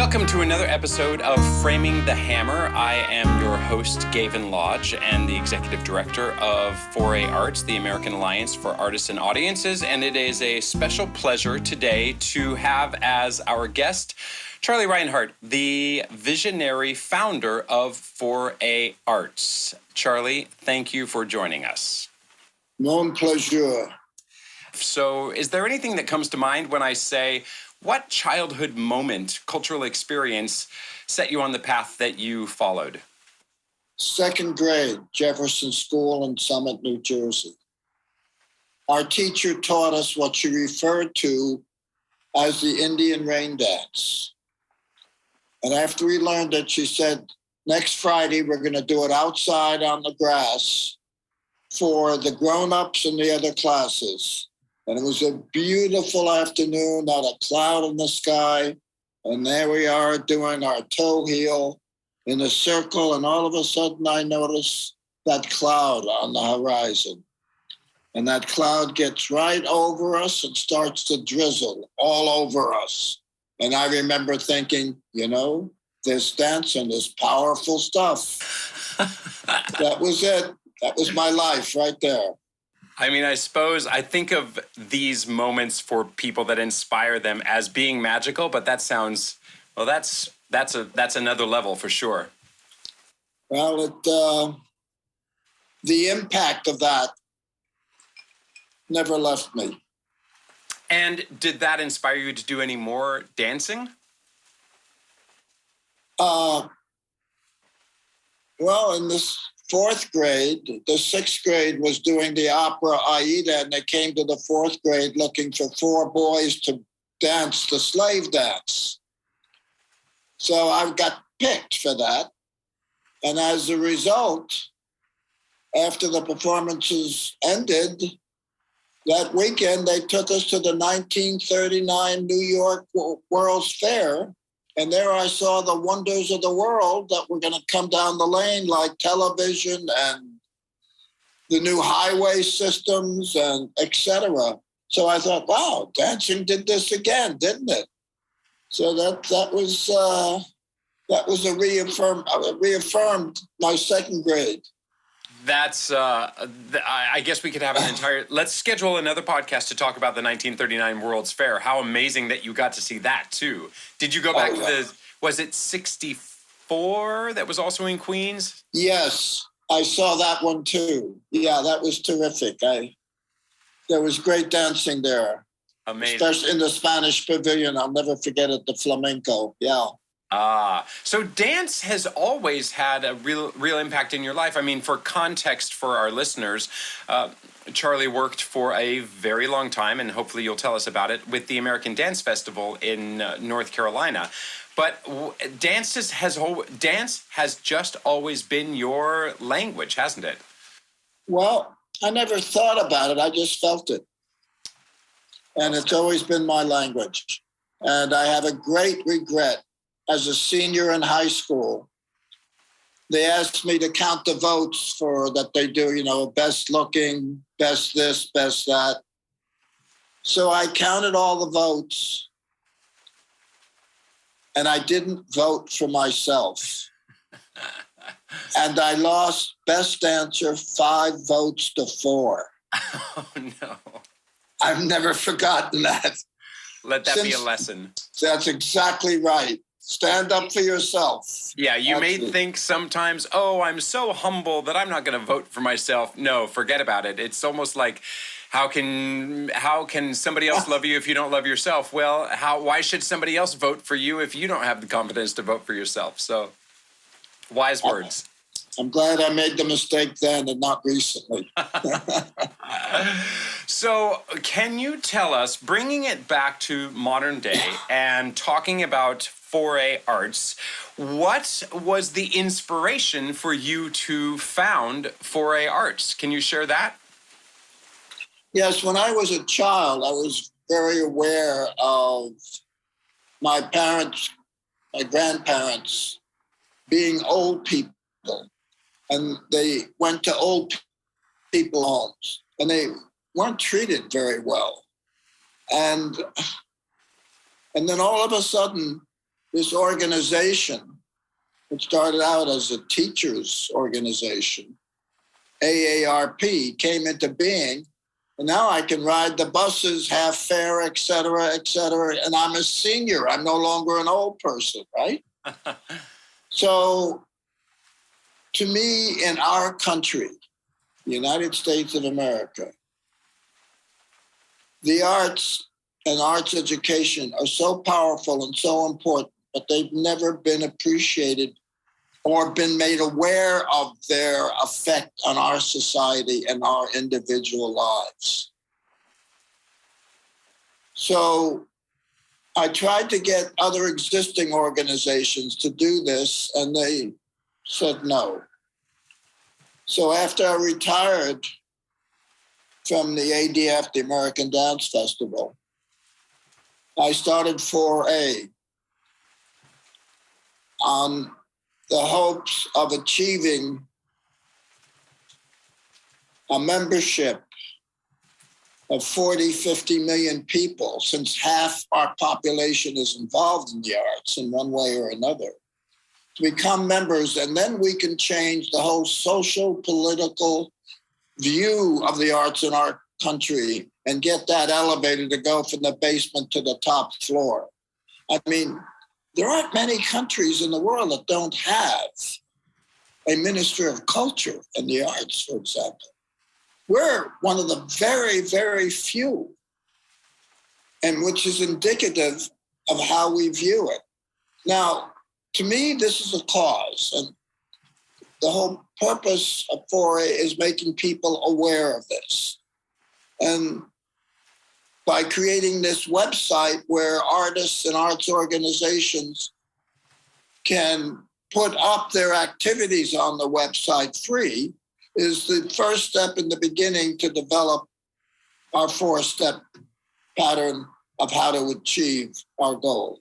Welcome to another episode of Framing the Hammer. I am your host, Gavin Lodge, and the Executive Director of 4A Arts, the American Alliance for Artists and Audiences. And it is a special pleasure today to have as our guest Charlie Reinhart, the visionary founder of 4A Arts. Charlie, thank you for joining us. Mon pleasure. So is there anything that comes to mind when I say, what childhood moment, cultural experience set you on the path that you followed? Second grade, Jefferson School in Summit, New Jersey. Our teacher taught us what she referred to as the Indian rain dance. And after we learned it, she said, next Friday, we're going to do it outside on the grass for the grown-ups and the other classes. And it was a beautiful afternoon, not a cloud in the sky. And there we are doing our toe heel in a circle. And all of a sudden I notice that cloud on the horizon. And that cloud gets right over us and starts to drizzle all over us. And I remember thinking, this dancing is powerful stuff. That was it. That was my life right there. I mean, I suppose I think of these moments for people that inspire them as being magical, but that sounds, well, that's another level for sure. Well, the impact of that never left me. And did that inspire you to do any more dancing? Well, in this fourth grade, the sixth grade was doing the opera Aida, and they came to the fourth grade looking for 4 boys to dance the slave dance. So I got picked for that. And as a result, after the performances ended, that weekend they took us to the 1939 New York World's Fair. And there I saw the wonders of the world that were going to come down the lane, like television and the new highway systems and et cetera. So I thought, wow, dancing did this again, didn't it? So that was reaffirmed my second grade. That's, I guess we could have an entire, let's schedule another podcast to talk about the 1939 World's Fair. How amazing that you got to see that too. Did you go back to was it 64 that was also in Queens? Yes, I saw that one too. Yeah, that was terrific. There was great dancing there. Amazing. Especially in the Spanish Pavilion. I'll never forget it, the flamenco. Yeah. So dance has always had a real impact in your life. I mean, for context for our listeners, Charlie worked for a very long time, and hopefully you'll tell us about it, with the American Dance Festival in North Carolina. But dance has just always been your language, hasn't it? Well, I never thought about it. I just felt it. And it's always been my language. And I have a great regret. As a senior in high school, they asked me to count the votes for that they do, best looking, best this, best that. So I counted all the votes, and I didn't vote for myself. And I lost best dancer 5 votes to 4. Oh, no. I've never forgotten that. Let that be a lesson. That's exactly right. Stand up for yourself. Yeah, you may think sometimes, I'm so humble that I'm not going to vote for myself. No, forget about it. It's almost like, how can somebody else love you if you don't love yourself? Well, why should somebody else vote for you if you don't have the confidence to vote for yourself? So, wise words. I'm glad I made the mistake then and not recently. So can you tell us, bringing it back to modern day and talking about 4A Arts, what was the inspiration for you to found 4A Arts? Can you share that? Yes, when I was a child, I was very aware of my parents, my grandparents being old people. And they went to old people homes, and they weren't treated very well. And then all of a sudden, this organization, which started out as a teachers organization, AARP, came into being. And now I can ride the buses, half fare, et cetera, and I'm a senior. I'm no longer an old person, right? So to me, in our country, the United States of America, the arts and arts education are so powerful and so important, but they've never been appreciated or been made aware of their effect on our society and our individual lives. So I tried to get other existing organizations to do this, and they said no. So after I retired from the ADF, the American Dance Festival, I started 4A on the hopes of achieving a membership of 40, 50 million people, since half our population is involved in the arts in one way or another, to become members. And then we can change the whole social, political view of the arts in our country and get that elevator to go from the basement to the top floor. I mean, there aren't many countries in the world that don't have a minister of culture in the arts, for example. We're one of the very, very few, and which is indicative of how we view it. Now, to me, this is a cause, and the whole purpose of 4A is making people aware of this. And by creating this website where artists and arts organizations can put up their activities on the website free, is the first step in the beginning to develop our 4-step pattern of how to achieve our goal.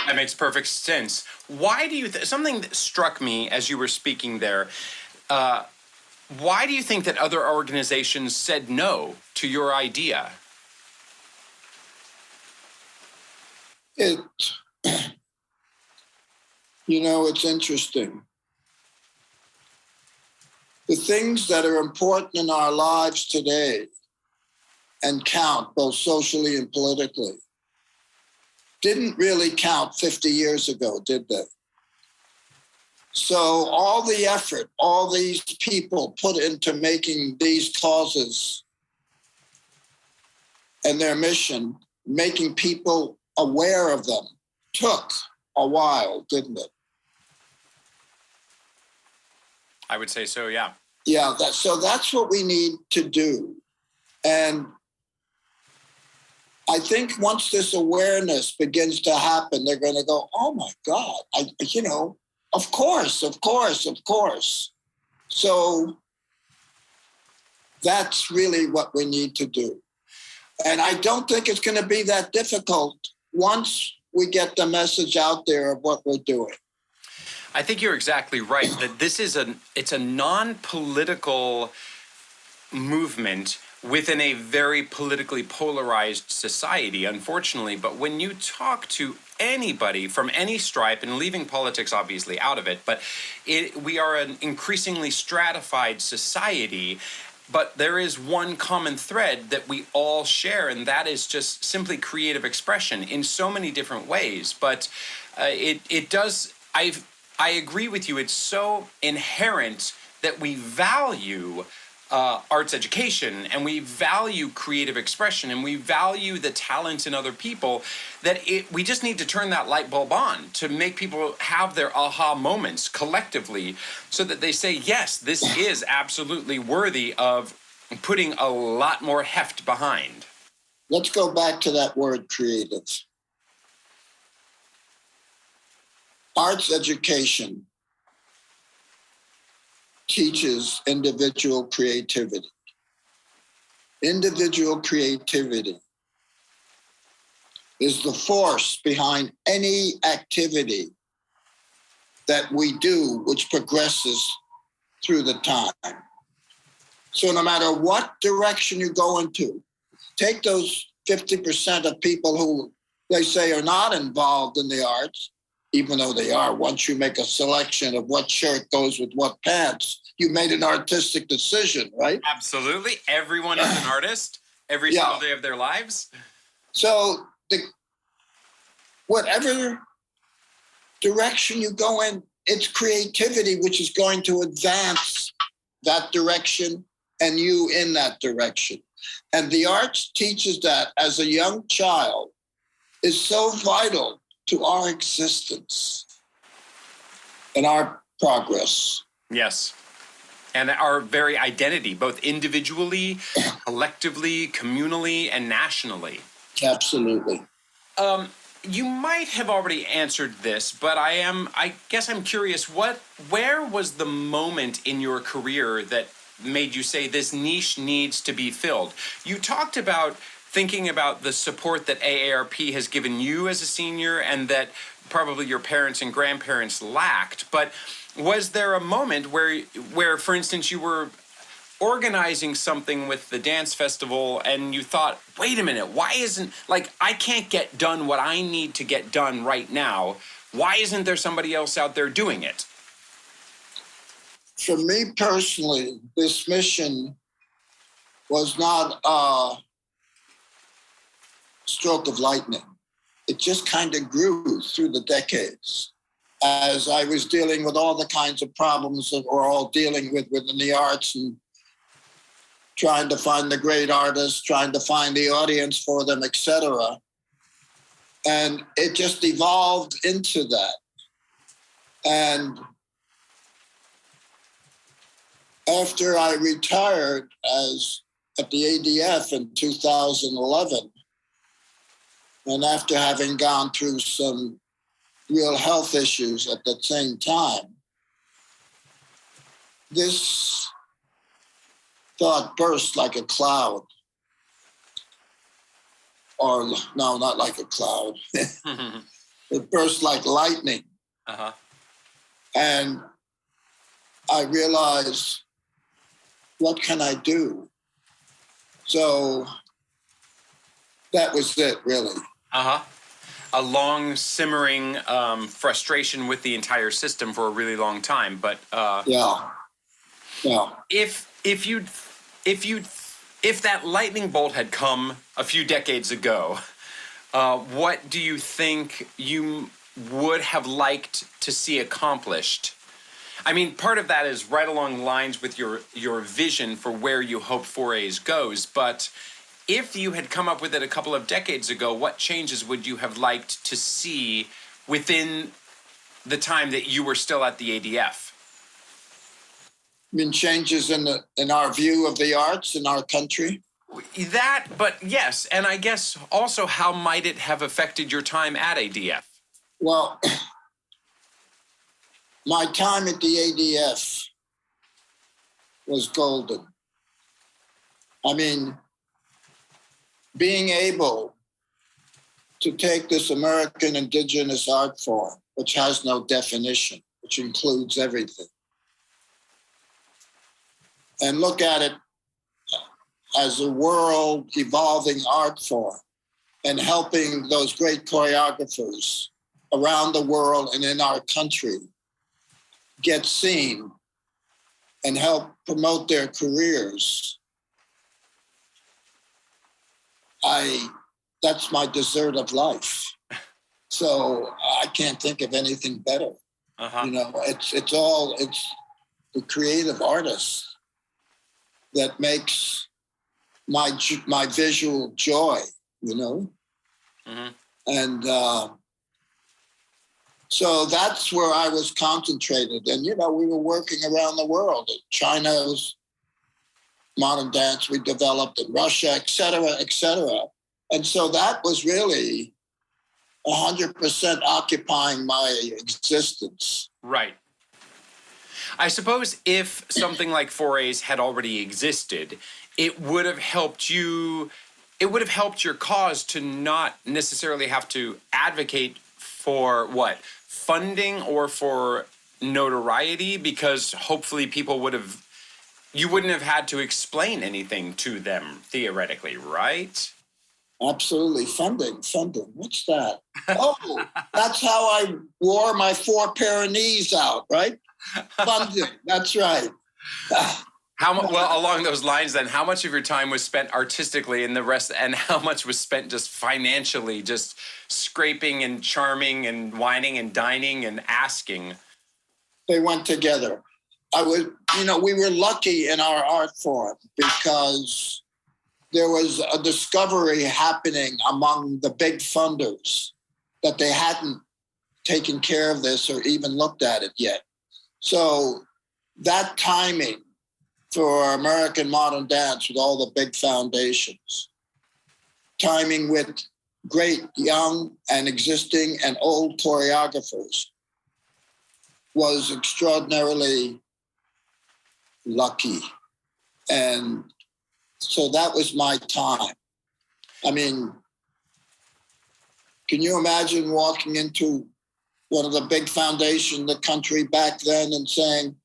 That makes perfect sense. Why do you something that struck me as you were speaking there, why do you think that other organizations said no to your idea? It's interesting. The things that are important in our lives today and count both socially and politically didn't really count 50 years ago, did they? So all the effort, all these people put into making these causes and their mission, making people aware of them, took a while, didn't it? I would say so, yeah. Yeah, so that's what we need to do. And I think once this awareness begins to happen, they're going to go, oh my God, of course. So that's really what we need to do. And I don't think it's going to be that difficult once we get the message out there of what we're doing. I think you're exactly right that this is it's a non-political movement within a very politically polarized society, unfortunately. But when you talk to anybody from any stripe, and leaving politics obviously out of it, but we are an increasingly stratified society. But there is one common thread that we all share, and that is just simply creative expression in so many different ways. But it does. I agree with you. It's so inherent that we value arts education, and we value creative expression, and we value the talent in other people, that we just need to turn that light bulb on to make people have their aha moments collectively, so that they say, yes, this is absolutely worthy of putting a lot more heft behind. Let's go back to that word, creative. Arts education teaches individual creativity. Individual creativity is the force behind any activity that we do which progresses through the time. So no matter what direction you go into, take those 50% of people who they say are not involved in the arts, even though they are. Once you make a selection of what shirt goes with what pants, you made an artistic decision, right? Absolutely. Everyone is an artist every Yeah. single day of their lives. So whatever direction you go in, it's creativity which is going to advance that direction and you in that direction. And the arts teaches that as a young child is so vital to our existence and our progress. Yes. And our very identity, both individually, collectively, communally, and nationally. Absolutely. You might have already answered this, but I guess I'm curious, where was the moment in your career that made you say this niche needs to be filled? You talked about thinking about the support that AARP has given you as a senior and that probably your parents and grandparents lacked, but was there a moment where, for instance, you were organizing something with the dance festival and you thought, wait a minute, why isn't, like, I can't get done what I need to get done right now. Why isn't there somebody else out there doing it? For me personally, this mission was not a stroke of lightning. It just kind of grew through the decades as I was dealing with all the kinds of problems that we're all dealing with within the arts and trying to find the great artists, trying to find the audience for them, etc. And it just evolved into that. And after I retired at the ADF in 2011, and after having gone through some real health issues at the same time, this thought burst like a cloud. Or, no, not like a cloud. It burst like lightning. Uh-huh. And I realized, what can I do? So that was it, really. Uh-huh. A long simmering frustration with the entire system for a really long time, but Yeah. If that lightning bolt had come a few decades ago, what do you think you would have liked to see accomplished? I mean, part of that is right along lines with your vision for where you hope 4A's goes, but if you had come up with it a couple of decades ago, what changes would you have liked to see within the time that you were still at the ADF? I mean, changes in our view of the arts in our country. That, but yes, and I guess also how might it have affected your time at ADF? Well, my time at the ADF was golden. I mean, being able to take this American indigenous art form, which has no definition, which includes everything, and look at it as a world evolving art form and helping those great choreographers around the world and in our country get seen and help promote their careers. That's my dessert of life. So I can't think of anything better. Uh-huh. You know, it's the creative artist that makes my visual joy, you know? Mm-hmm. And so that's where I was concentrated. And, you know, we were working around the world. China's modern dance we developed in Russia, et cetera, et cetera. And so that was really 100% occupying my existence. Right. I suppose if something like 4A's had already existed, it would have helped your cause to not necessarily have to advocate for funding or for notoriety, because hopefully you wouldn't have had to explain anything to them theoretically, right? Absolutely. Funding. What's that? Oh, that's how I wore my 4 pair of knees out, right? Funding. That's right. Well, along those lines, then, how much of your time was spent artistically and the rest, and how much was spent just financially, just scraping and charming and whining and dining and asking? They went together. We were lucky in our art form because there was a discovery happening among the big funders that they hadn't taken care of this or even looked at it yet. So that timing for American modern dance with all the big foundations, timing with great young and existing and old choreographers, was extraordinarily lucky. And so that was my time. I mean, can you imagine walking into one of the big foundations in the country back then and saying,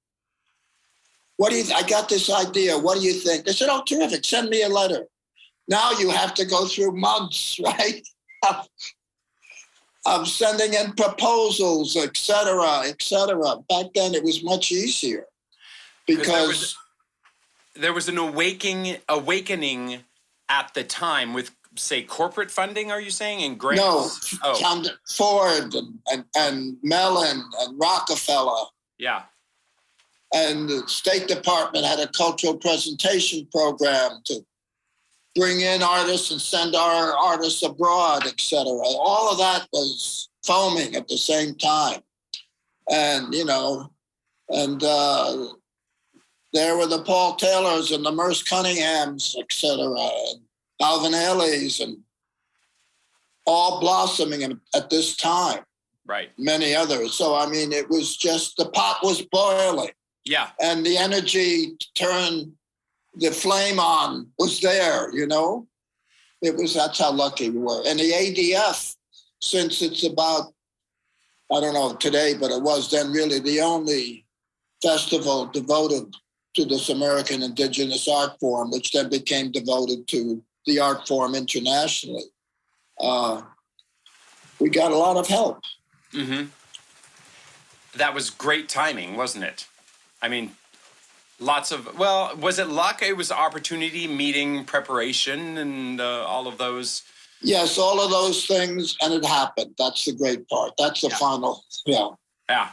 I got this idea. What do you think? They said, oh, terrific. Send me a letter. Now you have to go through months, right? Of sending in proposals, et cetera, et cetera. Back then it was much easier because there was an awakening at the time with, say, corporate funding, are you saying, and grants? No, Ford and Mellon and Rockefeller. Yeah. And the State Department had a cultural presentation program to bring in artists and send our artists abroad, et cetera. All of that was foaming at the same time. And, there were the Paul Taylors and the Merce Cunninghams, et cetera, and Alvin Ailey's, and all blossoming at this time. Right. Many others. So, I mean, it was just, the pot was boiling. Yeah. And the energy to turn the flame on was there, that's how lucky we were. And the ADF, since it's about, I don't know today, but it was then really the only festival devoted to this American indigenous art form, which then became devoted to the art form internationally. We got a lot of help. Mm-hmm. That was great timing, wasn't it? I mean, was it luck? It was opportunity, meeting, preparation, and all of those. Yes, all of those things, and it happened. That's the great part. That's the final, yeah. Yeah.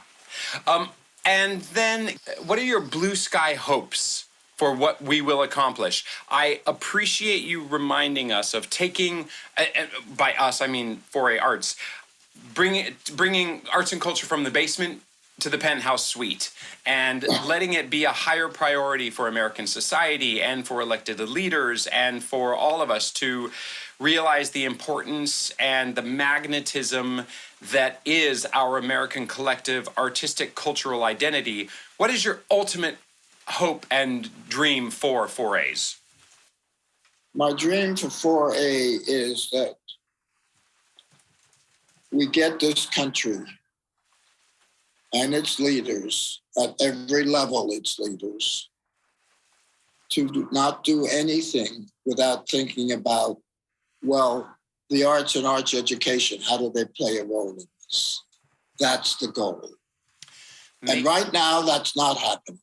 And then, what are your blue sky hopes for what we will accomplish? I appreciate you reminding us of taking, by us, I mean 4A Arts, bringing arts and culture from the basement to the penthouse suite and letting it be a higher priority for American society and for elected leaders and for all of us to realize the importance and the magnetism that is our American collective artistic cultural identity. What is your ultimate hope and dream for 4As? My dream for 4A is that we get this country and its leaders, at every level its leaders, to not do anything without thinking about, the arts and arts education, how do they play a role in this? That's the goal. And right now, that's not happening.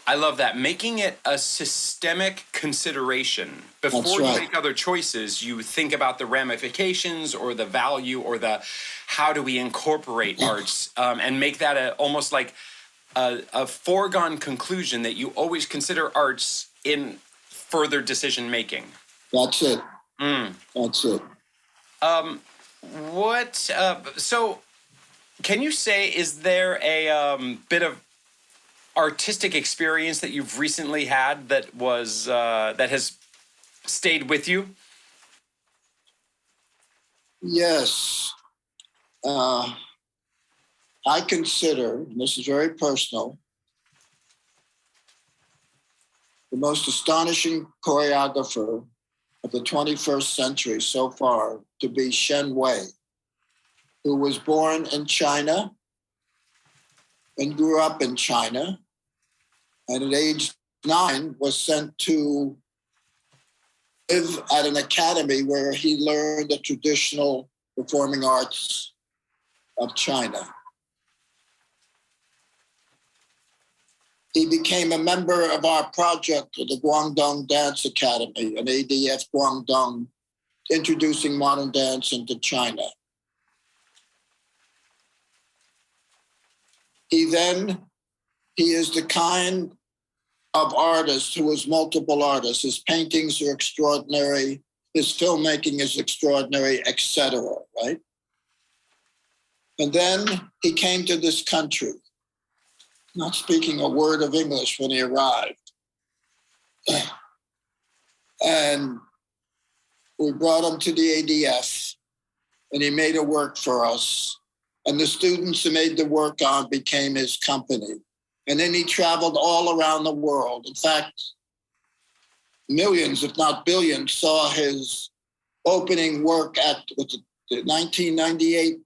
I love that. Making it a systemic consideration. Before you make other choices, you think about the ramifications or the value or the how do we incorporate arts and make that almost like a foregone conclusion that you always consider arts in further decision making. That's it. That's it. So can you say, is there a bit of artistic experience that you've recently had that was that has stayed with you? Yes. I consider, and this is very personal, the most astonishing choreographer of the 21st century so far to be Shen Wei, who was born in China and grew up in China, and at age 9 was sent to at an academy where he learned the traditional performing arts of China. He became a member of our project of the Guangdong Dance Academy, an ADF Guangdong, introducing modern dance into China. He is the kind of artist who is multiple artists. His paintings are extraordinary. His filmmaking is extraordinary, etc., right? And then he came to this country, not speaking a word of English when he arrived. And we brought him to the ADF, and he made a work for us. And the students who made the work on became his company. And then he traveled all around the world. In fact, millions, if not billions, saw his opening work at the 1998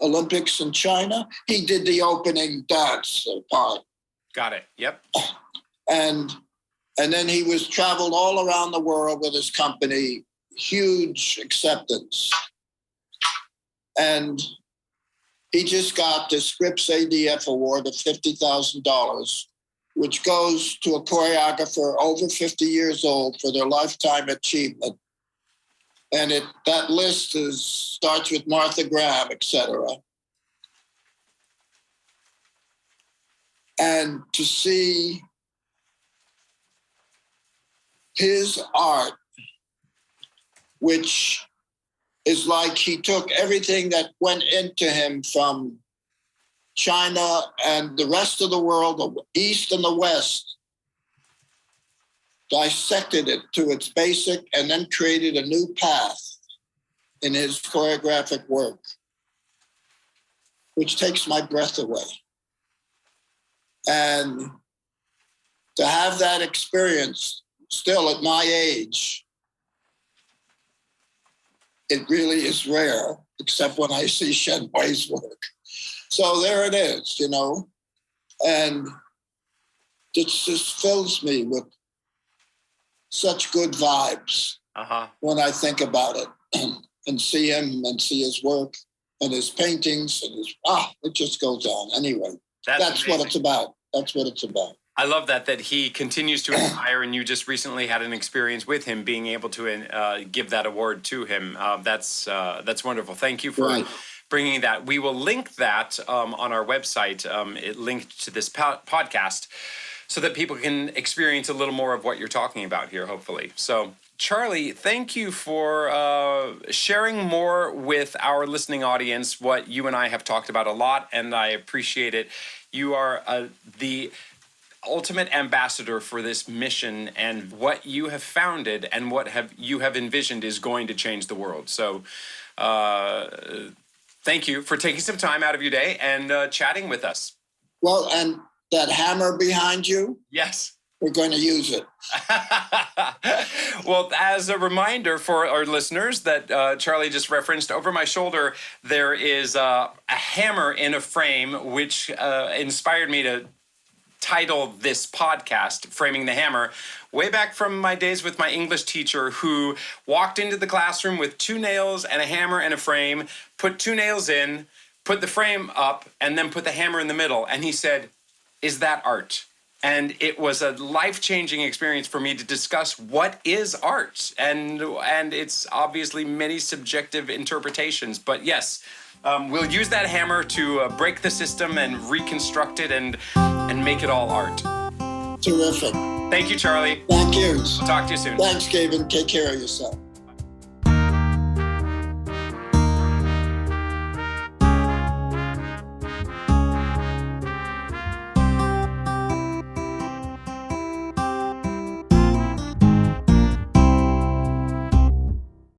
Olympics in China. He did the opening dance part. Got it. Yep. And then he was traveled all around the world with his company, huge acceptance. And he just got the Scripps ADF award of $50,000, which goes to a choreographer over 50 years old for their lifetime achievement. And that list starts with Martha Graham, etc. And to see his art, which is like he took everything that went into him from China and the rest of the world, the East and the West, dissected it to its basic, and then created a new path in his choreographic work, which takes my breath away. And to have that experience still at my age, it really is rare, except when I see Shen Wei's work. So there it is, and it just fills me with such good vibes when I think about it and see him and see his work and his paintings and it just goes on. Anyway, that's what it's about. That's what it's about. I love that he continues to inspire, and you just recently had an experience with him being able to give that award to him. That's wonderful. Thank you for bringing that. We will link that on our website. It linked to this podcast so that people can experience a little more of what you're talking about here, hopefully. So, Charlie, thank you for sharing more with our listening audience what you and I have talked about a lot, and I appreciate it. You are the ultimate ambassador for this mission, and what you have founded and what you have envisioned is going to change the world. So thank you for taking some time out of your day and chatting with us. Well, and that hammer behind you? Yes. We're going to use it. Well, as a reminder for our listeners that Charlie just referenced, over my shoulder there is a hammer in a frame, which inspired me to title this podcast, Framing the Hammer, way back from my days with my English teacher, who walked into the classroom with 2 nails and a hammer and a frame, put 2 nails in, put the frame up, and then put the hammer in the middle. And he said, "Is that art?" And it was a life-changing experience for me to discuss what is art. And it's obviously many subjective interpretations. But yes, we'll use that hammer to break the system and reconstruct it and make it all art. Terrific. Thank you, Charlie. Thank you. Talk to you soon. Thanks, Gavin. Take care of yourself.